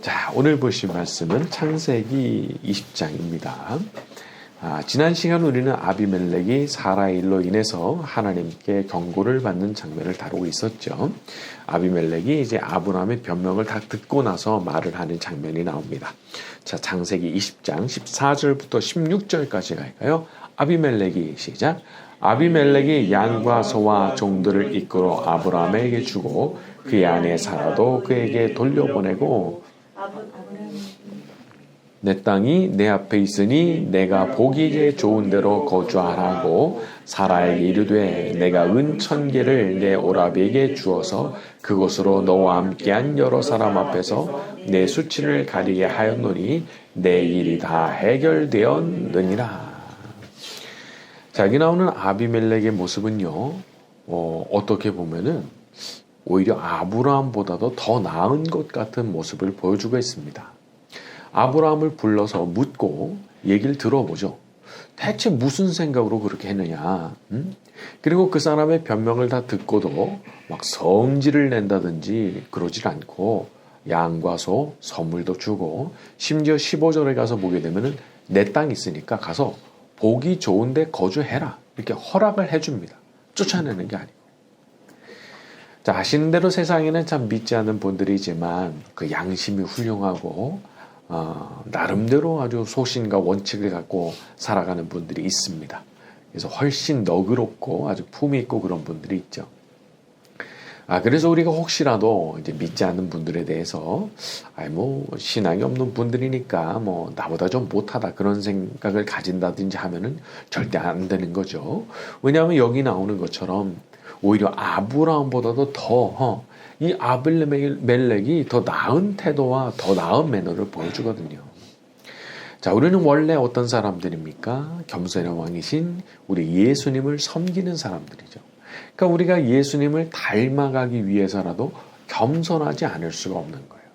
자, 오늘 보실 말씀은 창세기 20장입니다. 지난 시간 우리는 아비멜렉이 사라의 일로 인해서 하나님께 경고를 받는 장면을 다루고 있었죠. 아비멜렉이 이제 아브라함의 변명을 다 듣고 나서 말을 하는 장면이 나옵니다. 자, 창세기 20장 14절부터 16절까지 갈까요? 아비멜렉이 시작. 아비멜렉이 양과 소와 종들을 이끌어 아브라함에게 주고 그의 아내 사라도 그에게 돌려보내고 내 땅이 내 앞에 있으니 내가 보기에 좋은 데로 거주하라고 사라에게 이르되 내가 은 1000개를 내 오라비에게 주어서 그곳으로 너와 함께한 여러 사람 앞에서 내 수치를 가리게 하였노니 내 일이 다 해결되었느니라. 자, 여기 나오는 아비멜렉의 모습은요, 어떻게 보면은 오히려 아브라함보다도 더 나은 것 같은 모습을 보여주고 있습니다. 아브라함을 불러서 묻고 얘기를 들어보죠. 대체 무슨 생각으로 그렇게 했느냐. 그리고 그 사람의 변명을 다 듣고도 막 성질을 낸다든지 그러질 않고 양과 소, 선물도 주고 심지어 15절에 가서 보게 되면은 내 땅 있으니까 가서 보기 좋은데 거주해라. 이렇게 허락을 해줍니다. 쫓아내는 게 아니고. 자, 아시는 대로 세상에는 참 믿지 않는 분들이지만 그 양심이 훌륭하고 나름대로 아주 소신과 원칙을 갖고 살아가는 분들이 있습니다. 그래서 훨씬 너그럽고 아주 품이 있고 그런 분들이 있죠. 그래서 우리가 혹시라도 이제 믿지 않는 분들에 대해서 신앙이 없는 분들이니까 나보다 좀 못하다 그런 생각을 가진다든지 하면은 절대 안 되는 거죠. 왜냐하면 여기 나오는 것처럼 오히려 아브라함보다도 더 이 아비멜렉이 더 나은 태도와 더 나은 매너를 보여주거든요. 자, 우리는 원래 어떤 사람들입니까? 겸손의 왕이신 우리 예수님을 섬기는 사람들이죠. 그러니까 우리가 예수님을 닮아가기 위해서라도 겸손하지 않을 수가 없는 거예요.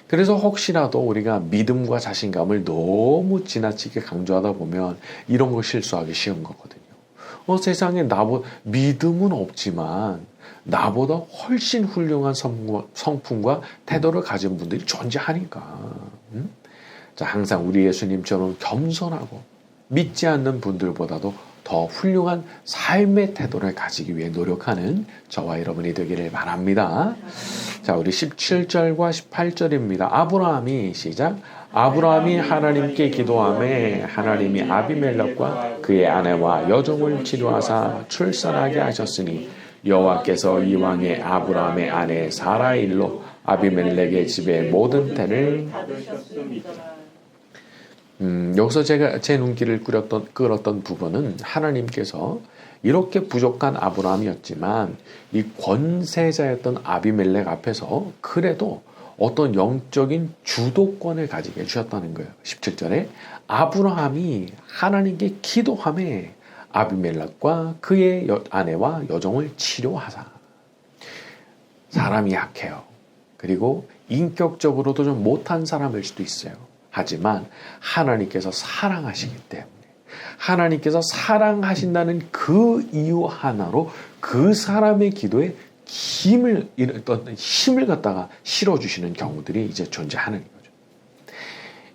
그래서 혹시라도 우리가 믿음과 자신감을 너무 지나치게 강조하다 보면 이런 거 실수하기 쉬운 거거든요. 세상에 믿음은 없지만 나보다 훨씬 훌륭한 성품과 태도를 가진 분들이 존재하니까. 자, 항상 우리 예수님처럼 겸손하고 믿지 않는 분들보다도 더 훌륭한 삶의 태도를 가지기 위해 노력하는 저와 여러분이 되기를 바랍니다. 자, 우리 17절과 18절입니다. 아브라함이 시작. 아브라함이 하나님께 기도하매 하나님이 아비멜렉과 그의 아내와 여종을 치료하사 출산하게 하셨으니 여호와께서 이왕에 아브라함의 아내 사라의 일로 아비멜렉의 집의 모든 태를 여기서 제가 제 눈길을 끌었던 부분은 하나님께서 이렇게 부족한 아브라함이었지만 이 권세자였던 아비멜렉 앞에서 그래도 어떤 영적인 주도권을 가지게 해주셨다는 거예요. 17절에 아브라함이 하나님께 기도하며 아비멜렉과 그의 아내와 여종을 치료하사. 사람이 약해요. 그리고 인격적으로도 좀 못한 사람일 수도 있어요. 하지만 하나님께서 사랑하시기 때문에 하나님께서 사랑하신다는 그 이유 하나로 그 사람의 기도에 힘을 갖다가 실어주시는 경우들이 이제 존재하는 거죠.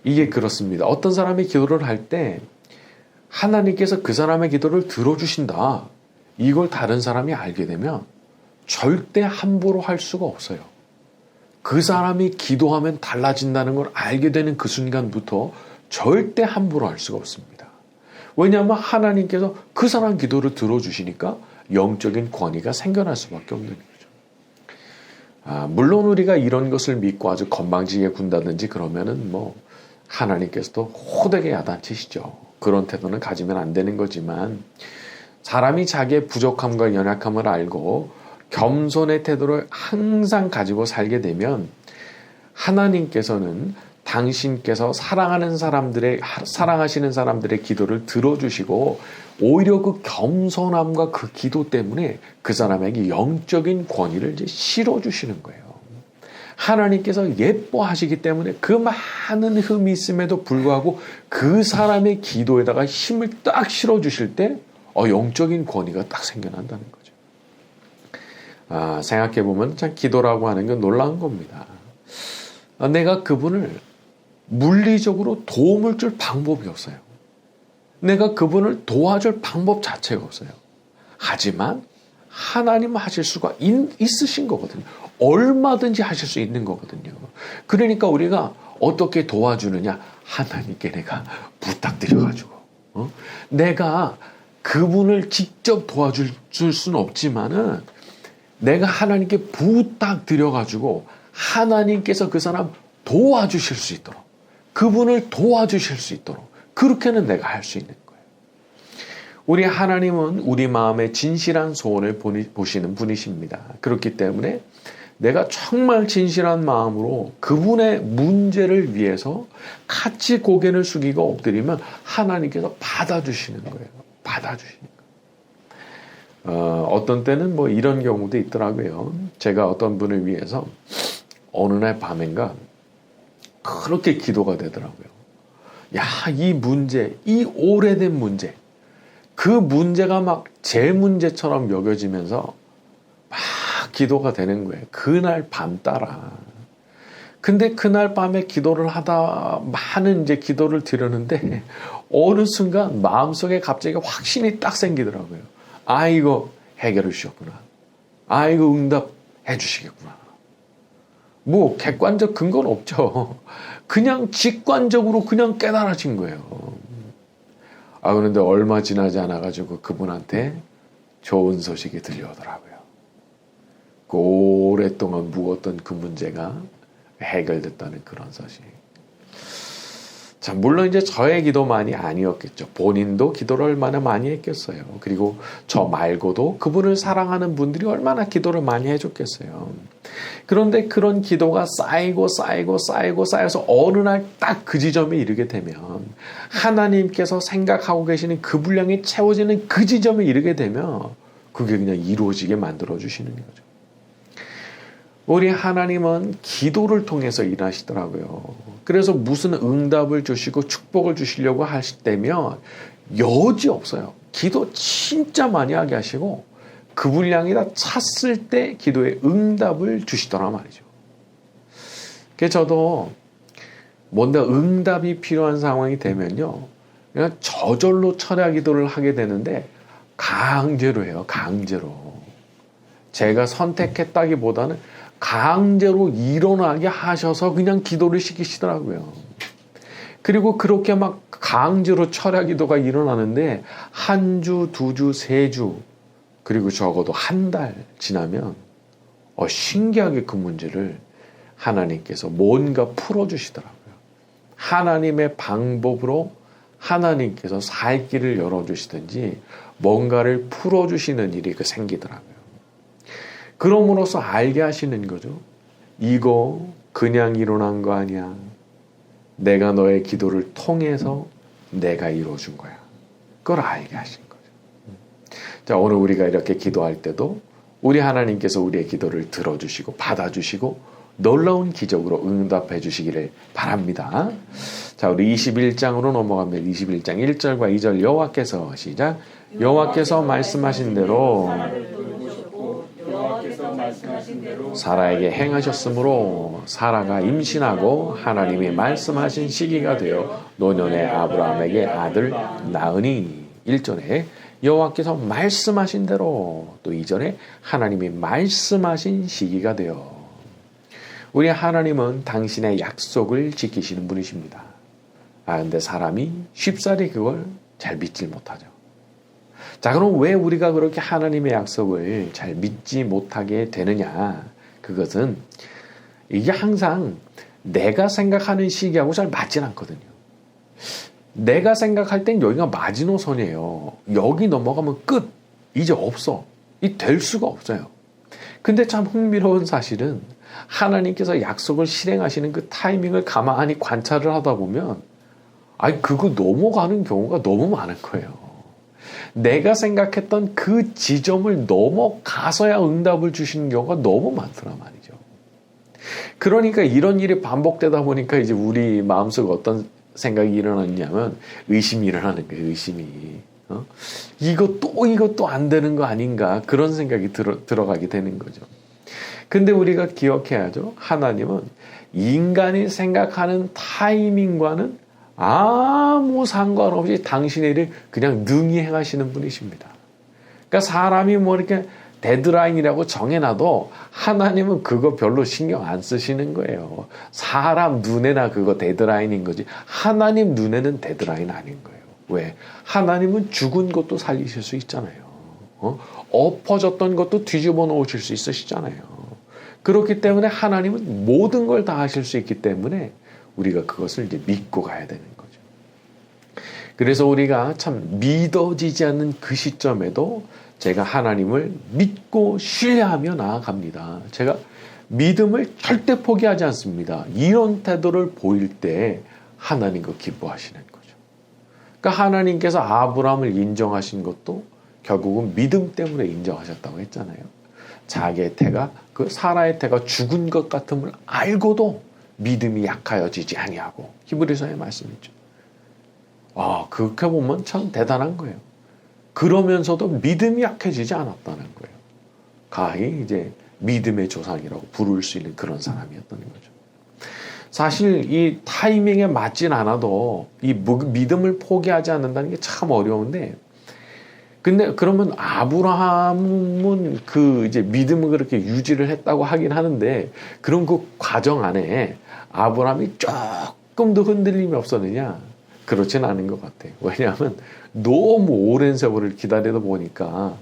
이게 그렇습니다. 어떤 사람이 기도를 할 때 하나님께서 그 사람의 기도를 들어주신다. 이걸 다른 사람이 알게 되면 절대 함부로 할 수가 없어요. 그 사람이 기도하면 달라진다는 걸 알게 되는 그 순간부터 절대 함부로 할 수가 없습니다. 왜냐하면 하나님께서 그 사람 기도를 들어주시니까 영적인 권위가 생겨날 수밖에 없는 거죠. 물론 우리가 이런 것을 믿고 아주 건방지게 군다든지 그러면은 하나님께서도 호되게 야단치시죠. 그런 태도는 가지면 안 되는 거지만 사람이 자기의 부족함과 연약함을 알고 겸손의 태도를 항상 가지고 살게 되면 하나님께서는 당신께서 사랑하시는 사람들의 기도를 들어주시고 오히려 그 겸손함과 그 기도 때문에 그 사람에게 영적인 권위를 이제 실어주시는 거예요. 하나님께서 예뻐하시기 때문에 그 많은 흠이 있음에도 불구하고 그 사람의 기도에다가 힘을 딱 실어주실 때 영적인 권위가 딱 생겨난다는 거죠. 생각해보면 참 기도라고 하는 건 놀라운 겁니다. 내가 그분을 물리적으로 도움을 줄 방법이 없어요. 내가 그분을 도와줄 방법 자체가 없어요. 하지만 하나님은 하실 수가 있으신 거거든요. 얼마든지 하실 수 있는 거거든요. 그러니까 우리가 어떻게 도와주느냐? 하나님께 내가 부탁드려가지고 내가 그분을 직접 도와줄 수는 없지만은 내가 하나님께 부탁드려가지고 하나님께서 그 사람 도와주실 수 있도록 그분을 도와주실 수 있도록 그렇게는 내가 할 수 있는 거예요. 우리 하나님은 우리 마음의 진실한 소원을 보시는 분이십니다. 그렇기 때문에 내가 정말 진실한 마음으로 그분의 문제를 위해서 같이 고개를 숙이고 엎드리면 하나님께서 받아주시는 거예요. 받아주시는 거예요. 어떤 때는 뭐 이런 경우도 있더라고요. 제가 어떤 분을 위해서 어느 날 밤인가 그렇게 기도가 되더라고요. 야, 이 문제, 이 오래된 문제, 그 문제가 막 제 문제처럼 여겨지면서 막 기도가 되는 거예요. 그날 밤 따라. 근데 그날 밤에 기도를 하다 많은 이제 기도를 드렸는데 어느 순간 마음속에 갑자기 확신이 딱 생기더라고요. 아, 이거 해결해 주셨구나. 아, 이거 응답해 주시겠구나. 뭐 객관적 근거는 없죠. 그냥 직관적으로 그냥 깨달아진 거예요. 그런데 얼마 지나지 않아가지고 그분한테 좋은 소식이 들려오더라고요. 그 오랫동안 묵었던 그 문제가 해결됐다는 그런 소식. 자, 물론 이제 저의 기도만이 아니었겠죠. 본인도 기도를 얼마나 많이 했겠어요. 그리고 저 말고도 그분을 사랑하는 분들이 얼마나 기도를 많이 해줬겠어요. 그런데 그런 기도가 쌓여서 어느 날 딱 그 지점에 이르게 되면 하나님께서 생각하고 계시는 그 분량이 채워지는 그 지점에 이르게 되면 그게 그냥 이루어지게 만들어 주시는 거죠. 우리 하나님은 기도를 통해서 일하시더라고요. 그래서 무슨 응답을 주시고 축복을 주시려고 하실 때면 여지 없어요. 기도 진짜 많이 하게 하시고 그 분량이 다 찼을 때 기도에 응답을 주시더라 말이죠. 그래서 저도 뭔가 응답이 필요한 상황이 되면요, 그냥 저절로 철야 기도를 하게 되는데 강제로 해요. 강제로. 제가 선택했다기보다는 강제로 일어나게 하셔서 그냥 기도를 시키시더라고요. 그리고 그렇게 막 강제로 철야 기도가 일어나는데 한 주, 두 주, 세 주, 그리고 적어도 한 달 지나면 신기하게 그 문제를 하나님께서 뭔가 풀어주시더라고요. 하나님의 방법으로 하나님께서 살 길을 열어주시든지 뭔가를 풀어주시는 일이 생기더라고요. 그럼으로써 알게 하시는 거죠. 이거 그냥 일어난 거 아니야. 내가 너의 기도를 통해서 내가 이루어준 거야. 그걸 알게 하신 거죠. 자, 오늘 우리가 이렇게 기도할 때도 우리 하나님께서 우리의 기도를 들어주시고 받아주시고 놀라운 기적으로 응답해 주시기를 바랍니다. 자, 우리 21장으로 넘어갑니다. 21장 1절과 2절 여호와께서 시작. 여호와께서 말씀하신 대로 사라에게 행하셨으므로 사라가 임신하고 하나님이 말씀하신 시기가 되어 노년의 아브라함에게 아들 낳으니 1절에 여호와께서 말씀하신 대로 또 2절에 하나님이 말씀하신 시기가 되어 우리 하나님은 당신의 약속을 지키시는 분이십니다. 근데 사람이 쉽사리 그걸 잘 믿질 못하죠. 자, 그럼 왜 우리가 그렇게 하나님의 약속을 잘 믿지 못하게 되느냐? 그것은 이게 항상 내가 생각하는 시기하고 잘 맞진 않거든요. 내가 생각할 땐 여기가 마지노선이에요. 여기 넘어가면 끝. 이제 없어. 이 될 수가 없어요. 근데 참 흥미로운 사실은 하나님께서 약속을 실행하시는 그 타이밍을 가만히 관찰을 하다 보면 그거 넘어가는 경우가 너무 많은 거예요. 내가 생각했던 그 지점을 넘어가서야 응답을 주시는 경우가 너무 많더라 말이죠. 그러니까 이런 일이 반복되다 보니까 이제 우리 마음속에 어떤 생각이 일어났냐면 의심이 일어나는 거예요. 의심이. 이것도 안 되는 거 아닌가 그런 생각이 들어가게 되는 거죠. 근데 우리가 기억해야죠. 하나님은 인간이 생각하는 타이밍과는 아무 상관없이 당신의 일을 그냥 능히 행하시는 분이십니다. 그러니까 사람이 뭐 이렇게 데드라인이라고 정해놔도 하나님은 그거 별로 신경 안 쓰시는 거예요. 사람 눈에나 그거 데드라인인 거지 하나님 눈에는 데드라인 아닌 거예요. 왜? 하나님은 죽은 것도 살리실 수 있잖아요. 엎어졌던 것도 뒤집어 놓으실 수 있으시잖아요. 그렇기 때문에 하나님은 모든 걸 다 하실 수 있기 때문에 우리가 그것을 이제 믿고 가야 되는 거죠. 그래서 우리가 참 믿어지지 않는 그 시점에도 제가 하나님을 믿고 신뢰하며 나아갑니다. 제가 믿음을 절대 포기하지 않습니다. 이런 태도를 보일 때 하나님과 기뻐하시는 거죠. 그러니까 하나님께서 아브라함을 인정하신 것도 결국은 믿음 때문에 인정하셨다고 했잖아요. 자기의 태가 그 사라의 태가 죽은 것 같음을 알고도 믿음이 약하여지지 아니하고 히브리서의 말씀이죠. 그렇게 보면 참 대단한 거예요. 그러면서도 믿음이 약해지지 않았다는 거예요. 가히 이제 믿음의 조상이라고 부를 수 있는 그런 사람이었다는 거죠. 사실 이 타이밍에 맞진 않아도 이 믿음을 포기하지 않는다는 게 참 어려운데, 근데 그러면 아브라함은 그 이제 믿음을 그렇게 유지를 했다고 하긴 하는데, 그런 그 과정 안에 아브라함이 조금 더 흔들림이 없었느냐? 그렇진 않은 것 같아요. 왜냐하면 너무 오랜 세월을 기다리다 보니까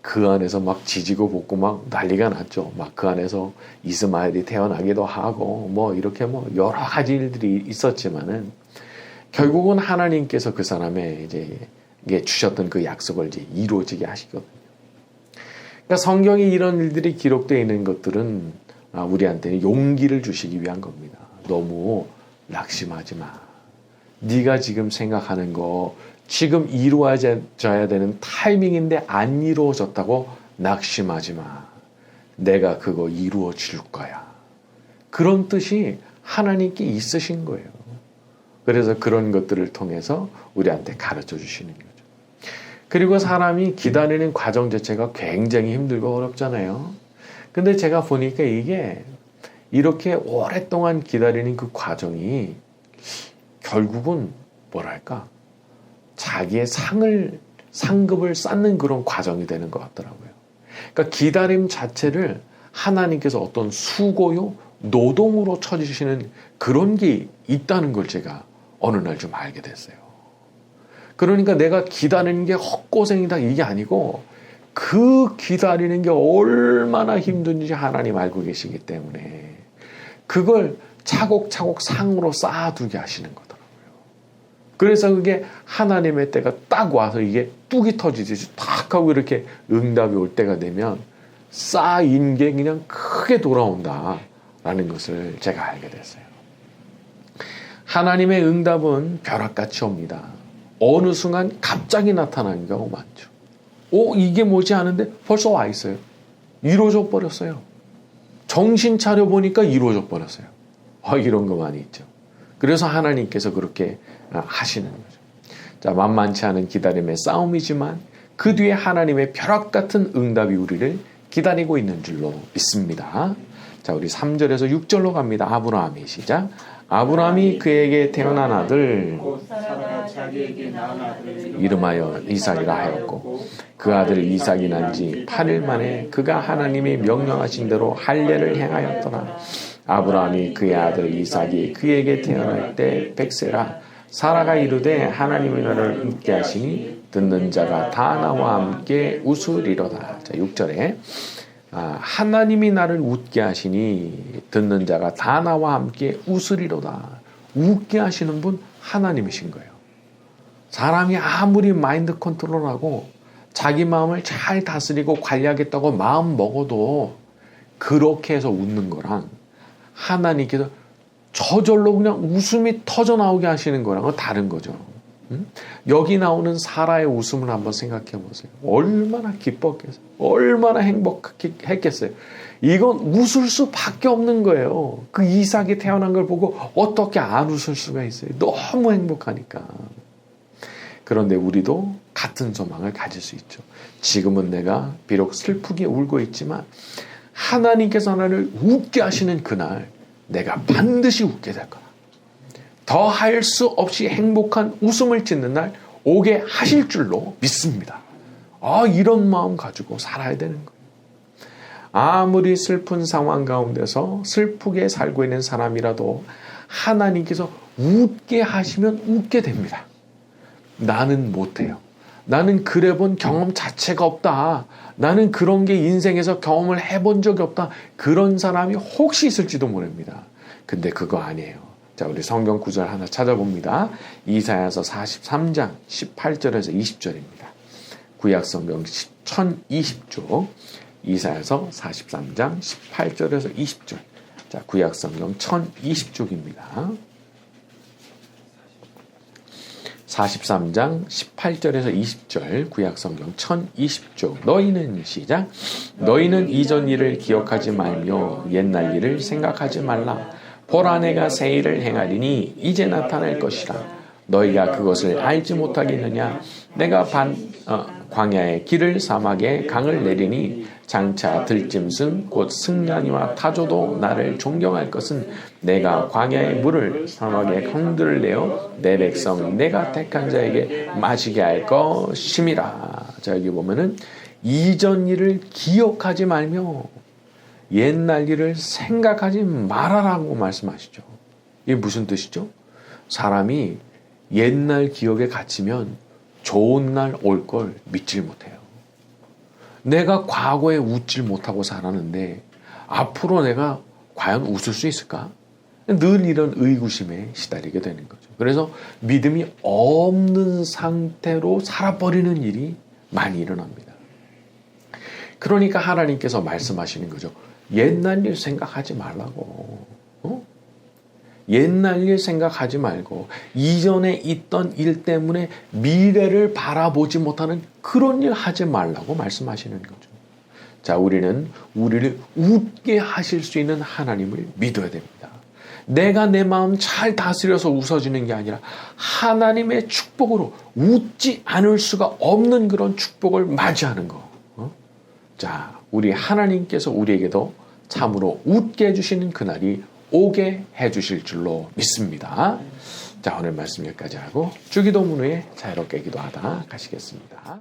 그 안에서 막 지지고 볶고 막 난리가 났죠. 막 그 안에서 이스마엘이 태어나기도 하고 뭐 이렇게 뭐 여러 가지 일들이 있었지만은 결국은 하나님께서 그 사람의 이제 주셨던 그 약속을 이제 이루어지게 하시거든요. 그러니까 성경에 이런 일들이 기록되어 있는 것들은 우리한테는 용기를 주시기 위한 겁니다. 너무 낙심하지 마. 네가 지금 생각하는 거 지금 이루어져야 되는 타이밍인데 안 이루어졌다고 낙심하지 마. 내가 그거 이루어 줄 거야. 그런 뜻이 하나님께 있으신 거예요. 그래서 그런 것들을 통해서 우리한테 가르쳐 주시는 거죠. 그리고 사람이 기다리는 과정 자체가 굉장히 힘들고 어렵잖아요. 근데 제가 보니까 이게 이렇게 오랫동안 기다리는 그 과정이 결국은 뭐랄까 자기의 상급을 쌓는 그런 과정이 되는 것 같더라고요. 그러니까 기다림 자체를 하나님께서 어떤 수고요, 노동으로 쳐주시는 그런 게 있다는 걸 제가 어느 날 좀 알게 됐어요. 그러니까 내가 기다리는 게 헛고생이다 이게 아니고 그 기다리는 게 얼마나 힘든지 하나님 알고 계시기 때문에 그걸 차곡차곡 상으로 쌓아두게 하시는 거더라고요. 그래서 그게 하나님의 때가 딱 와서 이게 뚝이 터지듯이 탁 하고 이렇게 응답이 올 때가 되면 쌓인 게 그냥 크게 돌아온다라는 것을 제가 알게 됐어요. 하나님의 응답은 벼락같이 옵니다. 어느 순간 갑자기 나타나는 경우 많죠. 이게 뭐지 하는데 벌써 와 있어요. 이루어져 버렸어요. 정신 차려 보니까 이루어져 버렸어요. 이런 거 많이 있죠. 그래서 하나님께서 그렇게 하시는 거죠. 자, 만만치 않은 기다림의 싸움이지만 그 뒤에 하나님의 벼락 같은 응답이 우리를 기다리고 있는 줄로 믿습니다. 자, 우리 3절에서 6절로 갑니다. 아브라함이 시작. 아브라함이 그에게 태어난 아들 이름하여 이삭이라 하였고 그 아들 이삭이 난 지 8일 만에 그가 하나님이 명령하신 대로 할례를 행하였더라. 아브라함이 그의 아들 이삭이 그에게 태어날 때 100세라. 사라가 이르되 하나님이 너를 웃게 하시니 듣는 자가 다 나와 함께 웃으리로다. 자, 6절에 하나님이 나를 웃게 하시니 듣는 자가 다 나와 함께 웃으리로다. 웃게 하시는 분 하나님이신 거예요. 사람이 아무리 마인드 컨트롤하고 자기 마음을 잘 다스리고 관리하겠다고 마음 먹어도 그렇게 해서 웃는 거랑 하나님께서 저절로 그냥 웃음이 터져 나오게 하시는 거랑은 다른 거죠. 여기 나오는 사라의 웃음을 한번 생각해 보세요. 얼마나 기뻤겠어요. 얼마나 행복했겠어요. 이건 웃을 수밖에 없는 거예요. 그 이삭이 태어난 걸 보고 어떻게 안 웃을 수가 있어요. 너무 행복하니까. 그런데 우리도 같은 소망을 가질 수 있죠. 지금은 내가 비록 슬프게 울고 있지만 하나님께서 나를 웃게 하시는 그날 내가 반드시 웃게 될 거다. 더 할 수 없이 행복한 웃음을 짓는 날 오게 하실 줄로 믿습니다. 이런 마음 가지고 살아야 되는 거예요. 아무리 슬픈 상황 가운데서 슬프게 살고 있는 사람이라도 하나님께서 웃게 하시면 웃게 됩니다. 나는 못해요. 나는 그래 본 경험 자체가 없다. 나는 그런 게 인생에서 경험을 해본 적이 없다. 그런 사람이 혹시 있을지도 모릅니다. 근데 그거 아니에요. 자, 우리 성경 구절 하나 찾아봅니다. 이사야서 43장 18절에서 20절입니다. 구약 성경 1020쪽. 이사야서 43장 18절에서 20절. 자, 구약 성경 1020쪽입니다. 43장 18절에서 20절 구약 성경 1020쪽. 너희는 시작. 너희는 이전 일을 기억하지 말며 옛날 일을 생각하지 말라. 보라 내가 새 일을 행하리니 이제 나타날 것이라. 너희가 그것을 알지 못하겠느냐. 내가 광야의 길을 사막에 강을 내리니 장차 들짐승 곧 승냥이와 타조도 나를 존경할 것은 내가 광야의 물을 사막의 강들을 내어 내 백성 내가 택한 자에게 마시게 할 것임이라. 자, 여기 보면은 이전 일을 기억하지 말며 옛날 일을 생각하지 말아라고 말씀하시죠. 이게 무슨 뜻이죠? 사람이 옛날 기억에 갇히면 좋은 날 올 걸 믿질 못해요. 내가 과거에 웃질 못하고 살았는데 앞으로 내가 과연 웃을 수 있을까? 늘 이런 의구심에 시달리게 되는 거죠. 그래서 믿음이 없는 상태로 살아버리는 일이 많이 일어납니다. 그러니까 하나님께서 말씀하시는 거죠. 옛날 일 생각하지 말라고. 옛날 일 생각하지 말고 이전에 있던 일 때문에 미래를 바라보지 못하는 그런 일 하지 말라고 말씀하시는 거죠. 자, 우리는 우리를 웃게 하실 수 있는 하나님을 믿어야 됩니다. 내가 내 마음 잘 다스려서 웃어지는 게 아니라 하나님의 축복으로 웃지 않을 수가 없는 그런 축복을 맞이하는 거. 자, 우리 하나님께서 우리에게도 참으로 웃게 해주시는 그날이 오게 해주실 줄로 믿습니다. 자, 오늘 말씀 여기까지 하고 주기도문 후에 자유롭게 기도하다 가시겠습니다.